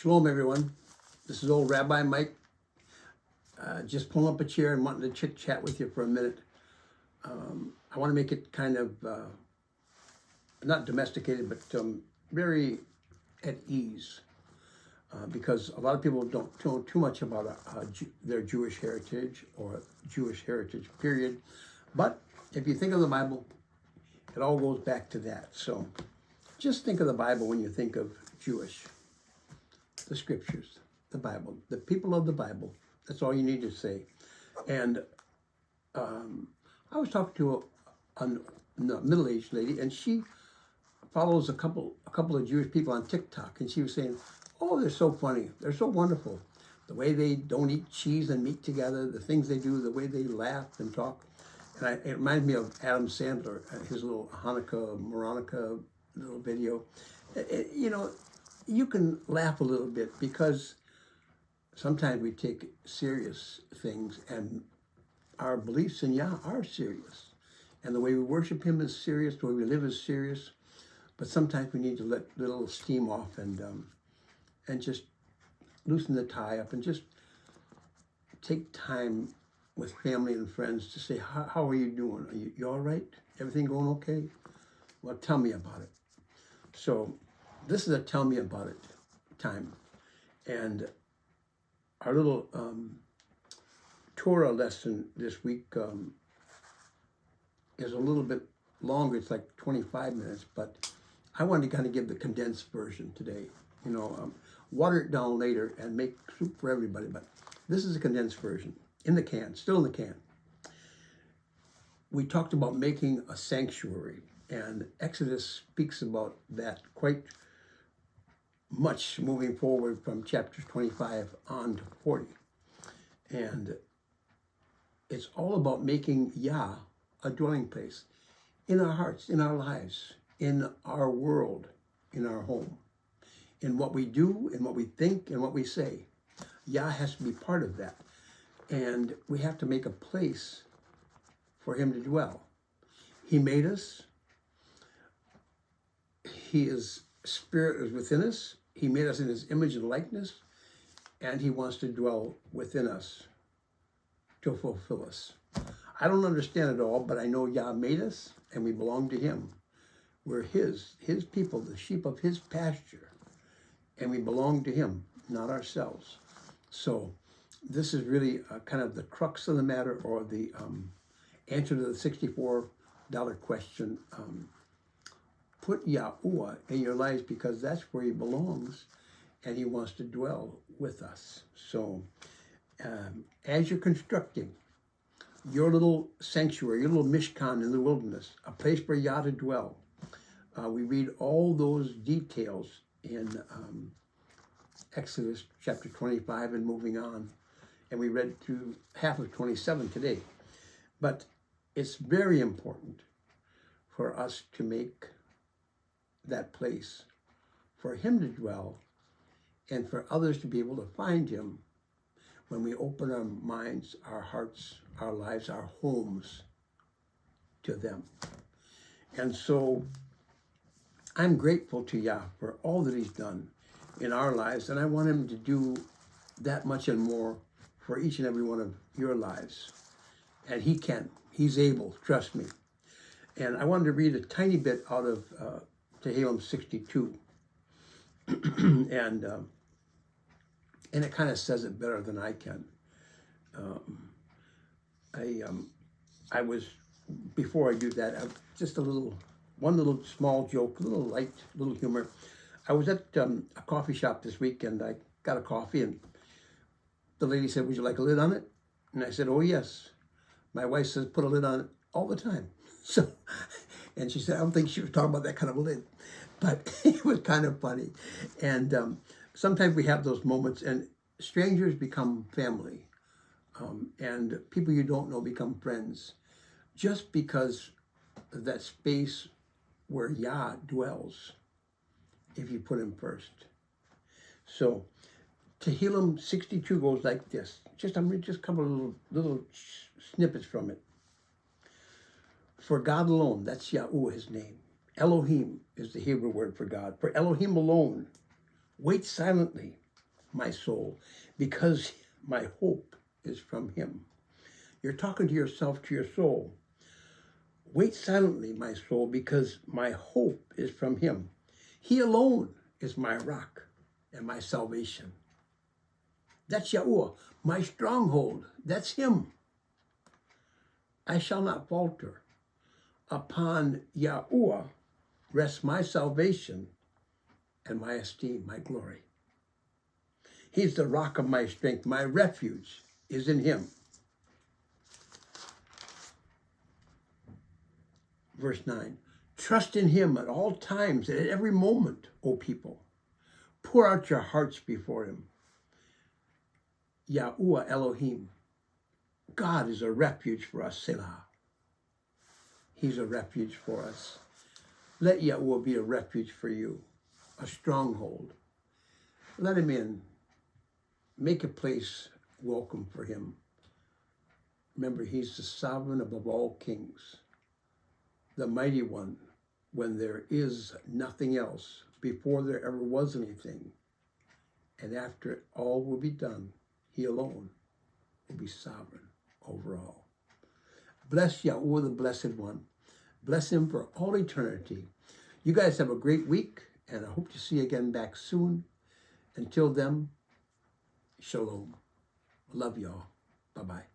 Shalom, everyone. This is old Rabbi Mike. Just pulling up a chair and wanting to chit-chat with you for a minute. I want to make it kind of, not domesticated, but very at ease. Because a lot of people don't know too much about their Jewish heritage or Jewish heritage, period. But if you think of the Bible, it all goes back to that. So just think of the Bible when you think of Jewish. The scriptures, the Bible, the people of the Bible. That's all you need to say. And I was talking to a middle-aged lady, and she follows a couple of Jewish people on TikTok, and she was saying, "Oh, they're so funny. They're so wonderful. The way they don't eat cheese and meat together, the things they do, the way they laugh and talk." And it reminds me of Adam Sandler, his little Hanukkah, Moranica little video. You can laugh a little bit because sometimes we take serious things, and our beliefs in Yah are serious. And the way we worship Him is serious, the way we live is serious. But sometimes we need to let a little steam off and just loosen the tie up and just take time with family and friends to say, how are you doing? Are you all right? Everything going okay? Well, tell me about it. So this is a tell me about it time. And our little Torah lesson this week is a little bit longer. It's like 25 minutes, but I wanted to kind of give the condensed version today. Water it down later and make soup for everybody, but this is a condensed version in the can, still in the can. We talked about making a sanctuary, and Exodus speaks about that quite much moving forward from chapters 25 on to 40. And it's all about making Yah a dwelling place in our hearts, in our lives, in our world, in our home, in what we do, in what we think, and what we say. Yah has to be part of that. And we have to make a place for Him to dwell. He made us. His Spirit is within us. He made us in His image and likeness, and He wants to dwell within us to fulfill us. I don't understand it all, but I know Yah made us, and we belong to Him. We're His people, the sheep of His pasture, and we belong to Him, not ourselves. So this is really kind of the crux of the matter, or the answer to the $64 question. Put Yahuwah in your lives, because that's where He belongs, and He wants to dwell with us. So as you're constructing your little sanctuary, your little mishkan in the wilderness, a place for Yah to dwell, we read all those details in Exodus chapter 25 and moving on. And we read through half of 27 today. But it's very important for us to make that place for Him to dwell, and for others to be able to find Him when we open our minds, our hearts, our lives, our homes to them. And so I'm grateful to Yah for all that He's done in our lives, and I want Him to do that much and more for each and every one of your lives. And He can. He's able, trust me. And I wanted to read a tiny bit out of Tehillim 62. And it kind of says it better than I can. I was, before I do that, just one little small joke, a little light, little humor. I was at a coffee shop this week, and I got a coffee, and the lady said, "Would you like a lid on it?" And I said, "Oh, yes." My wife says, "Put a lid on it all the time." So, and she said, I don't think she was talking about that kind of a lid, but it was kind of funny. And sometimes we have those moments, and strangers become family, and people you don't know become friends, just because of that space where Yah dwells, if you put Him first. So Tehillim 62 goes like this. I'm going to just cover little snippets from it. For God alone, that's Yahuwah, His name. Elohim is the Hebrew word for God. For Elohim alone, wait silently my soul, because my hope is from him. You're talking to yourself, to your soul. Wait silently, my soul, because my hope is from him. He alone is my rock and my salvation. That's Yahuwah, my stronghold. That's him. I shall not falter. Upon Yahuwah rests my salvation and my esteem, my glory. He's the rock of my strength. My refuge is in him. Verse 9, trust in him at all times and at every moment, O people. Pour out your hearts before him. Yahuwah Elohim. God is a refuge for us, Selah. He's a refuge for us. Let Yahuwah be a refuge for you, a stronghold. Let him in. Make a place welcome for him. Remember, he's the sovereign above all kings, the mighty one, when there is nothing else, before there ever was anything. And after it all will be done, he alone will be sovereign over all. Bless Yahuwah, the Blessed One. Bless him for all eternity. You guys have a great week, and I hope to see you again back soon. Until then, shalom. Love y'all. Bye-bye.